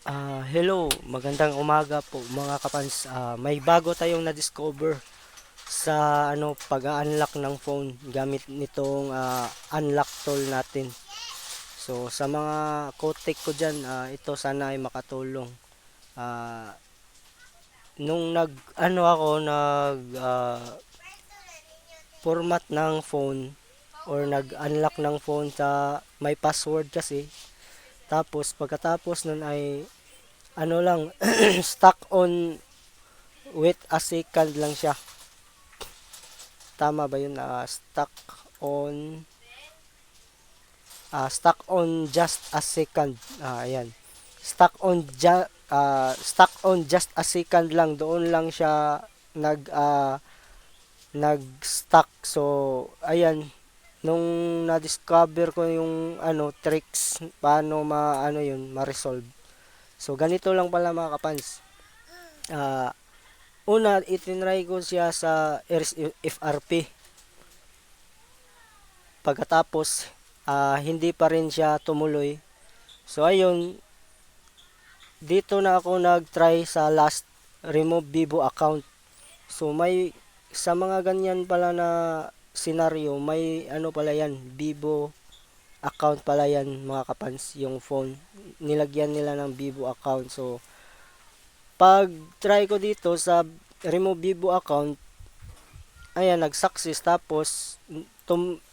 Hello, magandang umaga po mga kapans. May bago tayong na-discover sa pag-unlock ng phone gamit nitong unlock tool natin. So sa mga kotek ko diyan, ito sana ay makatulong. Ah, nung format ng phone or nag-unlock ng phone sa may password kasi. Tapos pagkatapos nun ay ano lang stuck on with a second lang siya. Tama ba yun? Stuck on just a second. Ayan. Stuck on just a second lang. Doon lang siya nag-stuck. So, ayan. Nung na-discover ko yung tricks paano ma-resolve. So, ganito lang pala mga kapans. Ah, una, itinry ko siya sa FRP. Pagkatapos, hindi pa rin siya tumuloy. So, ayun, dito na ako nag-try sa last remove Vivo account. So, sa mga ganyan pala na senaryo, may pala yan, Vivo account pala yan mga kapans, yung phone. Nilagyan nila ng Vivo account. So, pag try ko dito sa remove Vivo account, ayan, nag-success. Tapos,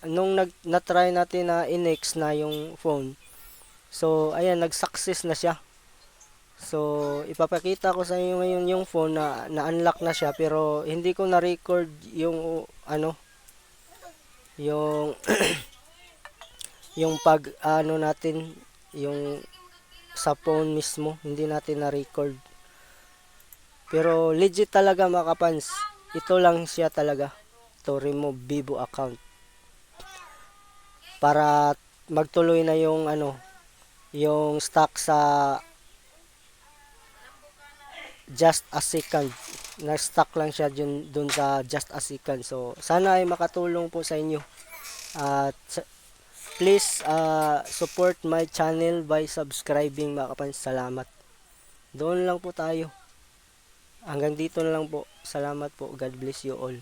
nung na-try natin na in-next na yung phone, so, ayan, nag-success na siya. So, ipapakita ko sa inyo ngayon yung phone na-unlock na siya pero hindi ko na-record yung yung yung pag natin yung sa phone mismo, hindi natin na-record. Pero legit talaga mga kapans. Ito lang siya talaga. To remove Vivo account para magtuloy na yung yung stock sa just a second. Na-stuck lang siya dun sa just a second. So, sana ay makatulong po sa inyo. At please support my channel by subscribing mga kapans. Salamat. Doon lang po tayo. Hanggang dito na lang po. Salamat po. God bless you all.